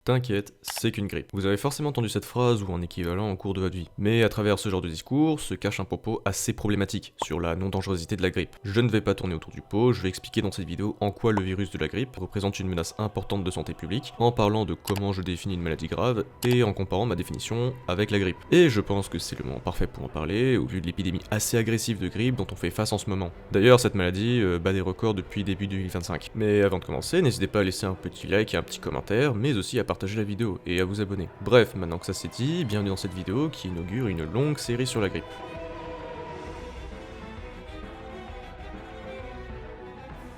T'inquiète, c'est qu'une grippe. Vous avez forcément entendu cette phrase ou un équivalent au cours de votre vie. Mais à travers ce genre de discours se cache un propos assez problématique sur la non-dangerosité de la grippe. Je ne vais pas tourner autour du pot, je vais expliquer dans cette vidéo en quoi le virus de la grippe représente une menace importante de santé publique, en parlant de comment je définis une maladie grave et en comparant ma définition avec la grippe. Et je pense que c'est le moment parfait pour en parler, au vu de l'épidémie assez agressive de grippe dont on fait face en ce moment. D'ailleurs, cette maladie bat des records depuis début 2025. Mais avant de commencer, n'hésitez pas à laisser un petit like et un petit commentaire, mais aussi à partager la vidéo et à vous abonner. Bref, maintenant que ça c'est dit, bienvenue dans cette vidéo qui inaugure une longue série sur la grippe.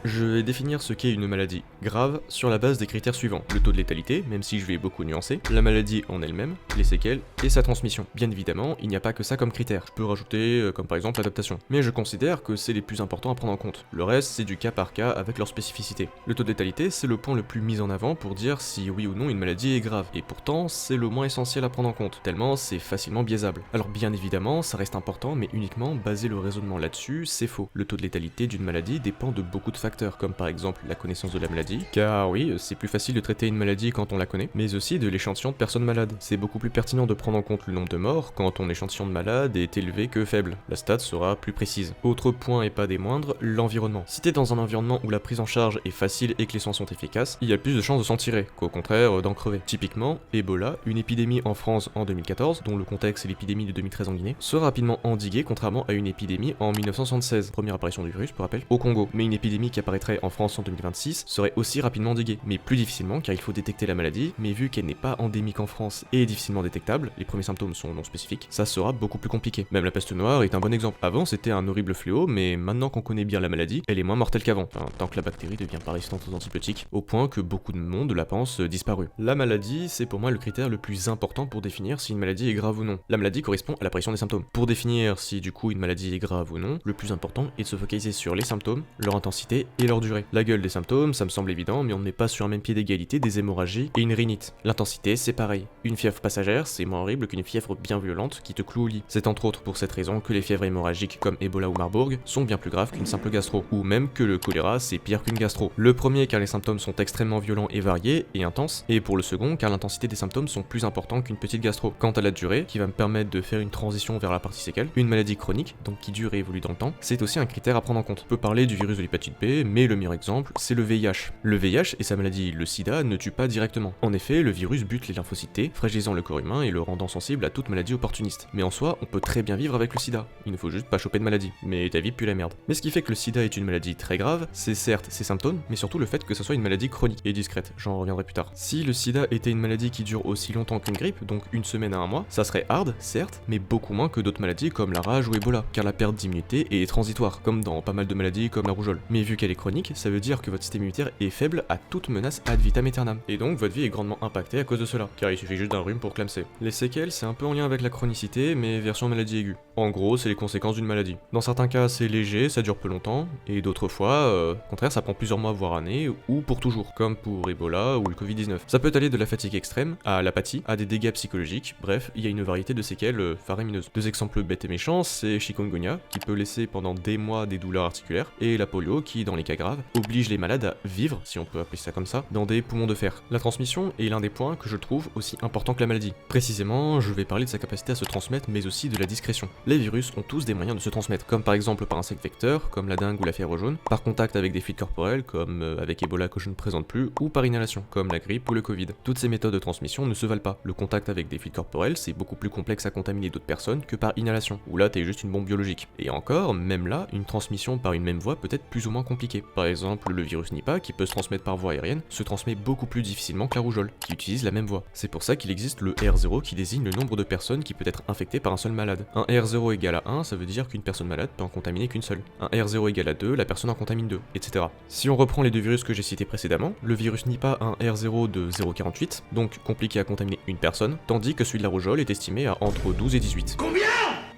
Je vais définir ce qu'est une maladie grave sur la base des critères suivants. Le taux de létalité, même si je vais beaucoup nuancer, la maladie en elle-même, les séquelles et sa transmission. Bien évidemment, il n'y a pas que ça comme critère. Je peux rajouter comme par exemple l'adaptation. Mais je considère que c'est les plus importants à prendre en compte. Le reste, c'est du cas par cas avec leur spécificité. Le taux de létalité, c'est le point le plus mis en avant pour dire si oui ou non une maladie est grave. Et pourtant, c'est le moins essentiel à prendre en compte, tellement c'est facilement biaisable. Alors bien évidemment, ça reste important, mais uniquement baser le raisonnement là-dessus, c'est faux. Le taux de létalité d'une maladie dépend de beaucoup de facteurs, comme par exemple la connaissance de la maladie, car oui, c'est plus facile de traiter une maladie quand on la connaît, mais aussi de l'échantillon de personnes malades. C'est beaucoup plus pertinent de prendre en compte le nombre de morts quand ton échantillon de malades est élevé que faible. La stat sera plus précise. Autre point et pas des moindres, l'environnement. Si t'es dans un environnement où la prise en charge est facile et que les soins sont efficaces, il y a plus de chances de s'en tirer, qu'au contraire d'en crever. Typiquement, Ebola, une épidémie en France en 2014, dont le contexte est l'épidémie de 2013 en Guinée, sera rapidement endiguée contrairement à une épidémie en 1976, première apparition du virus pour rappel, au Congo. Mais une épidémie qui apparaîtrait en France en 2026 serait aussi rapidement endiguée, mais plus difficilement car il faut détecter la maladie, mais vu qu'elle n'est pas endémique en France et est difficilement détectable, les premiers symptômes sont non spécifiques, ça sera beaucoup plus compliqué. Même la peste noire est un bon exemple. Avant c'était un horrible fléau, mais maintenant qu'on connaît bien la maladie, elle est moins mortelle qu'avant, tant que la bactérie devient pas résistante aux antibiotiques, au point que beaucoup de monde la pense disparue. La maladie, c'est pour moi le critère le plus important pour définir si une maladie est grave ou non. La maladie correspond à l'apparition des symptômes. Pour définir si du coup une maladie est grave ou non, le plus important est de se focaliser sur les symptômes, leur intensité et leur durée. La gueule des symptômes, ça me semble évident, mais on ne met pas sur un même pied d'égalité des hémorragies et une rhinite. L'intensité, c'est pareil. Une fièvre passagère, c'est moins horrible qu'une fièvre bien violente qui te cloue au lit. C'est entre autres pour cette raison que les fièvres hémorragiques comme Ebola ou Marburg sont bien plus graves qu'une simple gastro, ou même que le choléra c'est pire qu'une gastro. Le premier car les symptômes sont extrêmement violents et variés et intenses, et pour le second car l'intensité des symptômes sont plus importants qu'une petite gastro. Quant à la durée, qui va me permettre de faire une transition vers la partie séquelle, une maladie chronique, donc qui dure et évolue dans le temps, c'est aussi un critère à prendre en compte. On peut parler du virus de l'hépatite B, mais le meilleur exemple, c'est le VIH. Le VIH et sa maladie, le sida, ne tuent pas directement. En effet, le virus bute les lymphocytes T, fragilisant le corps humain et le rendant sensible à toute maladie opportuniste. Mais en soi, on peut très bien vivre avec le sida. Il ne faut juste pas choper de maladie. Mais ta vie pue la merde. Mais ce qui fait que le sida est une maladie très grave, c'est certes ses symptômes, mais surtout le fait que ce soit une maladie chronique et discrète. J'en reviendrai plus tard. Si le sida était une maladie qui dure aussi longtemps qu'une grippe, donc une semaine à un mois, ça serait hard, certes, mais beaucoup moins que d'autres maladies comme la rage ou Ebola, car la perte d'immunité est transitoire, comme dans pas mal de maladies comme la rougeole. Mais vu qu'elle est chronique, ça veut dire que votre système immunitaire est faible à toute menace ad vitam aeternam. Et donc votre vie est grandement impactée à cause de cela, car il suffit juste d'un rhume pour clamser. Les séquelles, c'est un peu en lien avec la chronicité, mais version maladie aiguë. En gros, c'est les conséquences d'une maladie. Dans certains cas, c'est léger, ça dure peu longtemps, et d'autres fois, au contraire, ça prend plusieurs mois voire années, ou pour toujours, comme pour Ebola ou le Covid-19. Ça peut aller de la fatigue extrême, à l'apathie, à des dégâts psychologiques, bref, il y a une variété de séquelles faramineuses. Deux exemples bêtes et méchants, c'est chikungunya, qui peut laisser pendant des mois des douleurs articulaires, et la polio, qui, dans les cas graves, oblige les malades à vivre, si on peut appeler ça comme ça, dans des poumons de fer. La transmission est l'un des points que je trouve aussi important que la maladie. Précisément, je vais parler de sa capacité à se transmettre, mais aussi de la discrétion. Les virus ont tous des moyens de se transmettre, comme par exemple par insectes vecteurs, comme la dengue ou la fièvre jaune, par contact avec des fluides corporels, comme avec Ebola que je ne présente plus, ou par inhalation, comme la grippe ou le Covid. Toutes ces méthodes de transmission ne se valent pas. Le contact avec des fluides corporels, c'est beaucoup plus complexe à contaminer d'autres personnes que par inhalation, où là t'es juste une bombe biologique. Et encore, même là, une transmission par une même voie peut être plus ou moins compliquée. Par exemple, le virus Nipah, qui peut se transmettre par voie aérienne, se transmet beaucoup plus difficilement que la rougeole, qui utilise la même voie. C'est pour ça qu'il existe le R0 qui désigne le nombre de personnes qui peut être infectées par un seul malade. Un R0 égale à 1, ça veut dire qu'une personne malade peut en contaminer qu'une seule. Un R0 égale à 2, la personne en contamine 2, etc. Si on reprend les deux virus que j'ai cités précédemment, le virus Nipah a un R0 de 0,48, donc compliqué à contaminer une personne, tandis que celui de la rougeole est estimé à entre 12 et 18. Combien ?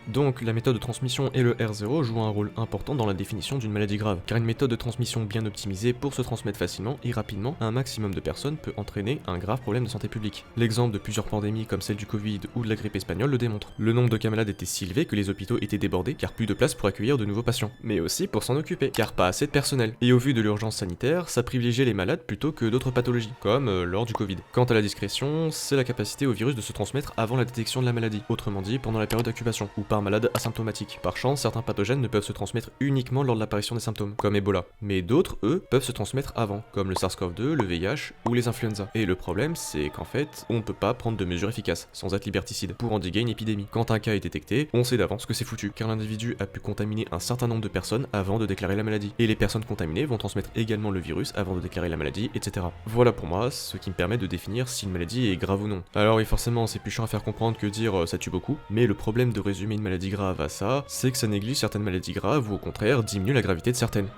Donc la méthode de transmission et le R0 jouent un rôle important dans la définition d'une maladie grave, car une méthode de transmission bien optimisée pour se transmettre facilement et rapidement à un maximum de personnes peut entraîner un grave problème de santé publique. L'exemple de plusieurs pandémies comme celle du Covid ou de la grippe espagnole le démontre. Le nombre de cas malades était si élevé que les hôpitaux étaient débordés car plus de place pour accueillir de nouveaux patients, mais aussi pour s'en occuper, car pas assez de personnel. Et au vu de l'urgence sanitaire, ça privilégiait les malades plutôt que d'autres pathologies, comme lors du Covid. Quant à la discrétion, c'est la capacité au virus de se transmettre avant la détection de la maladie, autrement dit pendant la période d'incubation, ou par malade asymptomatique. Par chance, certains pathogènes ne peuvent se transmettre uniquement lors de l'apparition des symptômes, comme Ebola, mais d'autres, eux, peuvent se transmettre avant, comme le SARS-CoV-2, le VIH ou les influenza. Et le problème, c'est qu'en fait, on ne peut pas prendre de mesures efficaces, sans être liberticide, pour endiguer une épidémie. Quand un cas est détecté, on sait d'avance que c'est foutu, car l'individu a pu contaminer un certain nombre de personnes avant de déclarer la maladie. Et les personnes contaminées vont transmettre également le virus avant de déclarer la maladie, etc. Voilà pour moi ce qui me permet de définir si une maladie est grave ou non. Alors oui, forcément, c'est plus chiant à faire comprendre que dire ça tue beaucoup, mais le problème de résumer une maladie grave à ça, c'est que ça néglige certaines maladies graves ou au contraire diminue la gravité de certaines.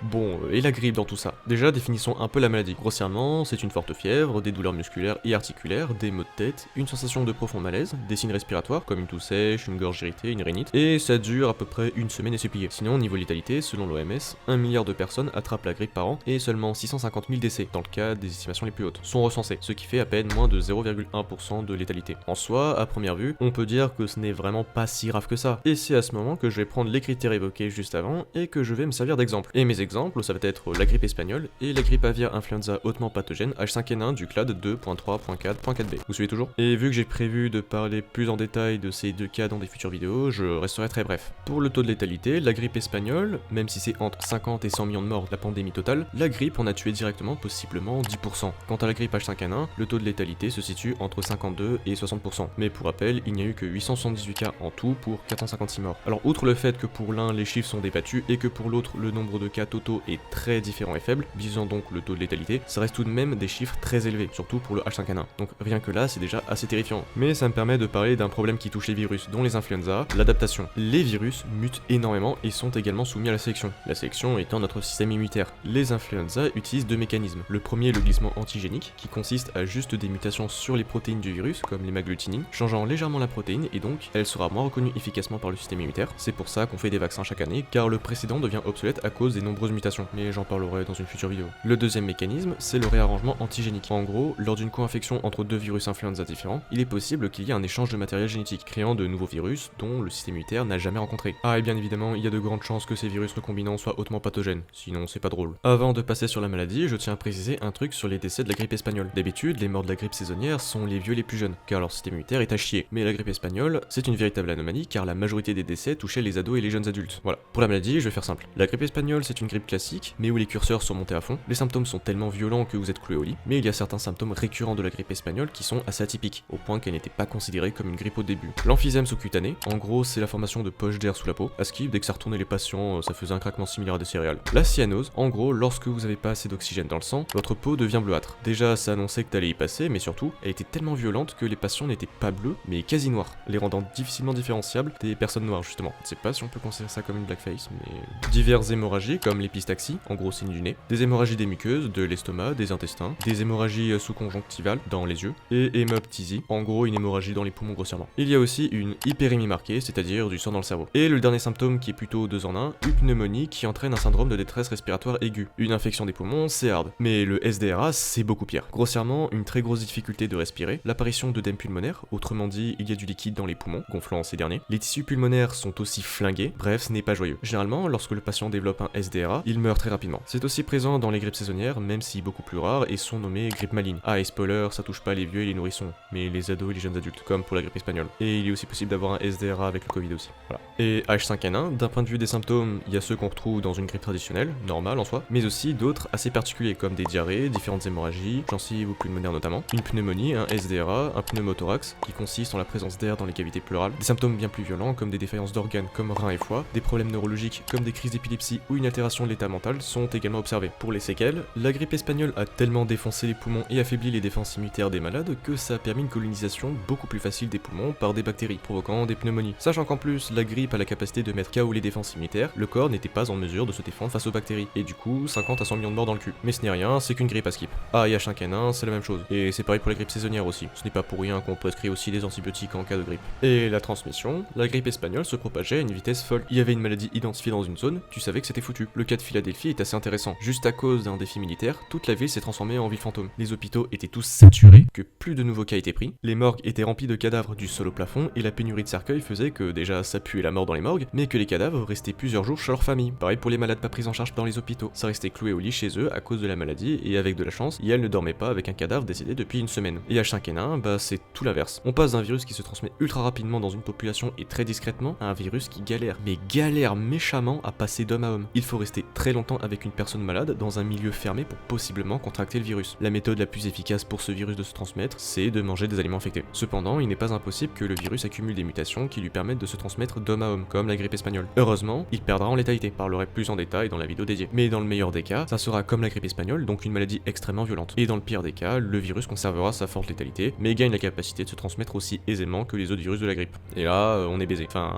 Bon, et la grippe dans tout ça? Déjà, définissons un peu la maladie. Grossièrement, c'est une forte fièvre, des douleurs musculaires et articulaires, des maux de tête, une sensation de profond malaise, des signes respiratoires comme une toux sèche, une gorge irritée, une rhinite, et ça dure à peu près une semaine et c'est plié. Sinon, niveau létalité, selon l'OMS, 1 milliard de personnes attrapent la grippe par an et seulement 650 000 décès, dans le cas des estimations les plus hautes, sont recensés, ce qui fait à peine moins de 0,1% de létalité. En soi, à première vue, on peut dire que ce n'est vraiment pas si grave que ça, et c'est à ce moment que je vais prendre les critères évoqués juste avant et que je vais me servir d'exemple. Et mes exemples, ça va être la grippe espagnole et la grippe aviaire influenza hautement pathogène H5N1 du clade 2.3.4.4b. Vous suivez toujours? Et vu que j'ai prévu de parler plus en détail de ces deux cas dans des futures vidéos, je resterai très bref. Pour le taux de létalité, la grippe espagnole, même si c'est entre 50 et 100 millions de morts la pandémie totale, la grippe en a tué directement possiblement 10%. Quant à la grippe H5N1, le taux de létalité se situe entre 52 et 60%. Mais pour rappel, il n'y a eu que 878 cas en tout pour 456 morts. Alors outre le fait que pour l'un les chiffres sont débattus et que pour l'autre le nombre de cas totaux est très différent et faible, visant donc le taux de létalité, ça reste tout de même des chiffres très élevés, surtout pour le H5N1. Donc rien que là, c'est déjà assez terrifiant. Mais ça me permet de parler d'un problème qui touche les virus, dont les influenza, l'adaptation. Les virus mutent énormément et sont également soumis à la sélection. La sélection étant notre système immunitaire. Les influenza utilisent deux mécanismes. Le premier est le glissement antigénique, qui consiste à juste des mutations sur les protéines du virus, comme l'hémagglutinine, changeant légèrement la protéine et donc elle sera moins reconnue efficacement par le système immunitaire. C'est pour ça qu'on fait des vaccins chaque année, car le précédent devient obsolète à cause des nombreuses mutations. Mais j'en parlerai dans une future vidéo. Le deuxième mécanisme, c'est le réarrangement antigénique. En gros, lors d'une co-infection entre deux virus influenza différents, il est possible qu'il y ait un échange de matériel génétique, créant de nouveaux virus dont le système immunitaire n'a jamais rencontré. Ah, et bien évidemment, il y a de grandes chances que ces virus recombinants soient hautement pathogènes, sinon c'est pas drôle. Avant de passer sur la maladie, je tiens à préciser un truc sur les décès de la grippe espagnole. D'habitude, les morts de la grippe saisonnière sont les vieux les plus jeunes, car leur système immunitaire est à chier. Mais la grippe espagnole, c'est une véritable anomalie, car la majorité des décès touchaient les ados et les jeunes adultes. Voilà. Pour la maladie, je vais faire simple. La grippe espagnole, c'est une grippe classique, mais où les curseurs sont montés à fond. Les symptômes sont tellement violents que vous êtes cloué au lit, mais il y a certains symptômes récurrents de la grippe espagnole qui sont assez atypiques, au point qu'elle n'était pas considérée comme une grippe au début. L'emphysème sous-cutané, en gros, c'est la formation de poches d'air sous la peau. À ce qui, dès que ça retournait les patients, ça faisait un craquement similaire à des céréales. La cyanose, en gros, lorsque vous avez pas assez d'oxygène dans le sang, votre peau devient bleuâtre. Déjà, ça annonçait que t'allais y passer, mais surtout, elle était tellement violente que les patients n'étaient pas bleus, mais quasi noirs, les rendant difficilement différenciables des personnes noires, justement. Je sais pas si on peut considérer ça comme une blackface, mais... Diverses hémorragies, comme l'épistaxie, en gros signe du nez, des hémorragies des muqueuses, de l'estomac, des intestins, des hémorragies sous-conjonctivales, dans les yeux, et hémoptysie, en gros une hémorragie dans les poumons grossièrement. Il y a aussi une hyperémie marquée, c'est-à-dire du sang dans le cerveau. Et le dernier symptôme qui est plutôt 2 en 1, une pneumonie qui entraîne un syndrome de détresse respiratoire aiguë. Une infection des poumons, c'est hard. Mais le SDRA, c'est beaucoup pire. Grossièrement, une très grosse difficulté de respirer, l'apparition d'œdème pulmonaire, autrement dit, il y a du liquide dans les poumons, gonflant ces derniers. Les tissus pulmonaires sont aussi flingués, bref, ce n'est pas joyeux. Généralement, lorsque le patient développe un SDRA, il meurt très rapidement. C'est aussi présent dans les grippes saisonnières, même si beaucoup plus rares, et sont nommées grippes malignes. Ah, et spoiler, ça touche pas les vieux et les nourrissons, mais les ados et les jeunes adultes, comme pour la grippe espagnole. Et il est aussi possible d'avoir un SDRA avec le Covid aussi. Voilà. Et H5N1, d'un point de vue des symptômes, il y a ceux qu'on retrouve dans une grippe traditionnelle, normale en soi, mais aussi d'autres assez particuliers, comme des diarrhées, différentes hémorragies, gencives ou pulmonaires notamment, une pneumonie, un SDRA, un pneumothorax, qui consiste en la présence d'air dans les cavités pleurales, des symptômes bien plus violents comme des défaillances d'organes comme reins et foie, des problèmes neurologiques comme des crises d'épilepsie ou une altération de l'état mental sont également observées. Pour les séquelles, la grippe espagnole a tellement défoncé les poumons et affaibli les défenses immunitaires des malades que ça a permis une colonisation beaucoup plus facile des poumons par des bactéries, provoquant des pneumonies. Sachant qu'en plus, la grippe a la capacité de mettre KO les défenses immunitaires, le corps n'était pas en mesure de se défendre face aux bactéries, et du coup, 50 à 100 millions de morts dans le cul. Mais ce n'est rien, c'est qu'une grippe à skip. Ah, et H5N1, c'est la même chose. Et c'est pareil pour la grippe saisonnière aussi. Ce n'est pas pour rien qu'on prescrit aussi des antibiotiques en cas de grippe. Et la transmission, la grippe espagnole se propageait à une vitesse folle. Il y avait une maladie identifiée dans une zone, tu savais que c'était foutu. Le cas de Philadelphie est assez intéressant. Juste à cause d'un défi militaire, toute la ville s'est transformée en ville fantôme. Les hôpitaux étaient tous saturés, que plus de nouveaux cas étaient pris, les morgues étaient remplies de cadavres du sol au plafond, et la pénurie de cercueils faisait que déjà ça puait la mort dans les morgues, mais que les cadavres restaient plusieurs jours chez leur famille. Pareil pour les malades pas pris en charge dans les hôpitaux. Ça restait cloué au lit chez eux à cause de la maladie, et avec de la chance, Yael ne dormait pas avec un cadavre décédé depuis une semaine. Et H5N1, bah c'est tout l'inverse. On passe d'un virus qui se transmet ultra rapidement dans une population et très discrètement à un virus qui galère, mais galère méchamment à passer d'homme à homme. Il faut rester très longtemps avec une personne malade dans un milieu fermé pour possiblement contracter le virus. La méthode la plus efficace pour ce virus de se transmettre, c'est de manger des aliments infectés. Cependant, il n'est pas impossible que le virus accumule des mutations qui lui permettent de se transmettre d'homme à homme, comme la grippe espagnole. Heureusement, il perdra en létalité, parlerai plus en détail dans la vidéo dédiée. Mais dans le meilleur des cas, ça sera comme la grippe espagnole, donc une maladie extrêmement violente. Et dans le pire des cas, le virus conservera sa forte létalité, mais gagne la capacité de se transmettre aussi aisément que les autres virus de la grippe. Et là, on est baisé. Enfin,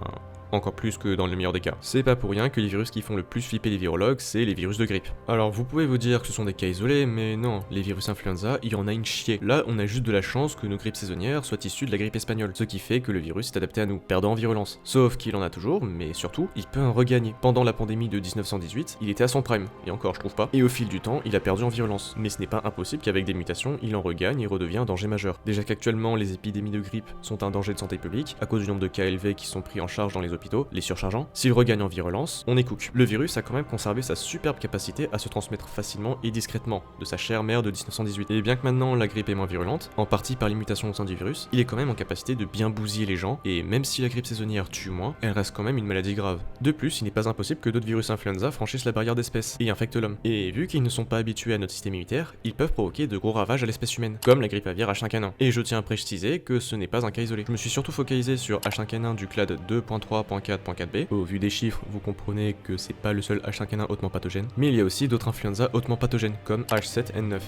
encore plus que dans le meilleur des cas. C'est pas pour rien que les virus qui font le plus flipper les virologues, c'est les virus de grippe. Alors vous pouvez vous dire que ce sont des cas isolés, mais non, les virus influenza, il y en a une chier. Là, on a juste de la chance que nos grippes saisonnières soient issues de la grippe espagnole, ce qui fait que le virus est adapté à nous, perdant en virulence. Sauf qu'il en a toujours, mais surtout, il peut en regagner. Pendant la pandémie de 1918, il était à son prime, et encore je trouve pas, et au fil du temps, il a perdu en virulence. Mais ce n'est pas impossible qu'avec des mutations, il en regagne et redevient un danger majeur. Déjà qu'actuellement, les épidémies de grippe sont un danger de santé publique, à cause du nombre de cas élevés qui sont pris en charge dans les hôpitaux, les surchargeants. S'il regagne en virulence, on est cook. Le virus a quand même conservé sa superbe capacité à se transmettre facilement et discrètement de sa chère mère de 1918. Et bien que maintenant la grippe est moins virulente, en partie par les mutations au sein du virus, il est quand même en capacité de bien bousiller les gens, et même si la grippe saisonnière tue moins, elle reste quand même une maladie grave. De plus, il n'est pas impossible que d'autres virus influenza franchissent la barrière d'espèce et infectent l'homme. Et vu qu'ils ne sont pas habitués à notre système immunitaire, ils peuvent provoquer de gros ravages à l'espèce humaine, comme la grippe aviaire H5N1. Et je tiens à préciser que ce n'est pas un cas isolé. Je me suis surtout focalisé sur H5N1 du clade 2.3.4.4b. Au vu des chiffres, vous comprenez que c'est pas le seul H5N1 hautement pathogène, mais il y a aussi d'autres influenza hautement pathogènes, comme H7N9.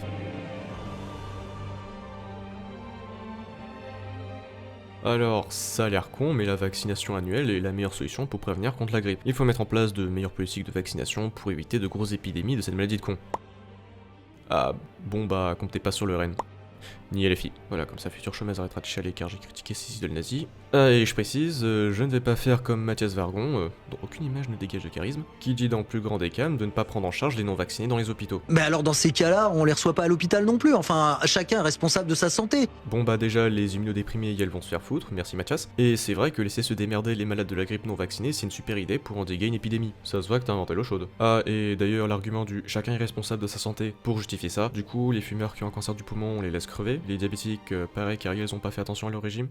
Alors, ça a l'air con, mais la vaccination annuelle est la meilleure solution pour prévenir contre la grippe. Il faut mettre en place de meilleures politiques de vaccination pour éviter de grosses épidémies de cette maladie de con. Ah, bon bah, comptez pas sur le RN. Ni LFI. Voilà, comme ça, futur chômage arrêtera de chialer car j'ai critiqué ces idées nazis. Et je précise, je ne vais pas faire comme Mathias Vargon, dont aucune image ne dégage de charisme, qui dit dans le plus grand des calmes de ne pas prendre en charge les non-vaccinés dans les hôpitaux. Mais alors dans ces cas-là, on les reçoit pas à l'hôpital non plus, enfin, chacun est responsable de sa santé. Bon bah déjà, les immunodéprimés, elles vont se faire foutre, merci Mathias. Et c'est vrai que laisser se démerder les malades de la grippe non vaccinés, c'est une super idée pour endiguer une épidémie. Ça se voit que t'as inventé l'eau chaude. Ah, et d'ailleurs, l'argument du chacun est responsable de sa santé, pour justifier ça, du coup, les fumeurs qui ont un cancer du poumon, on les laisse crever, les diabétiques, pareil car ils ont pas fait attention à leur régime.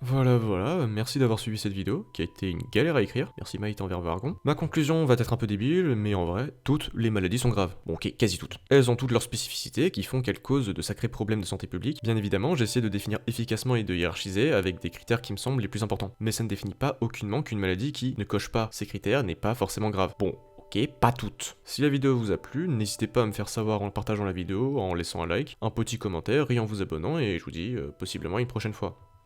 Voilà, merci d'avoir suivi cette vidéo, qui a été une galère à écrire, merci Maït envers Vargon. Ma conclusion va être un peu débile, mais en vrai, toutes les maladies sont graves. Bon ok, quasi toutes. Elles ont toutes leurs spécificités qui font qu'elles causent de sacrés problèmes de santé publique. Bien évidemment, j'essaie de définir efficacement et de hiérarchiser avec des critères qui me semblent les plus importants. Mais ça ne définit pas aucunement qu'une maladie qui ne coche pas ces critères n'est pas forcément grave. Bon, ok, pas toutes. Si la vidéo vous a plu, n'hésitez pas à me faire savoir en partageant la vidéo, en laissant un like, un petit commentaire et en vous abonnant, et je vous dis possiblement à une prochaine fois.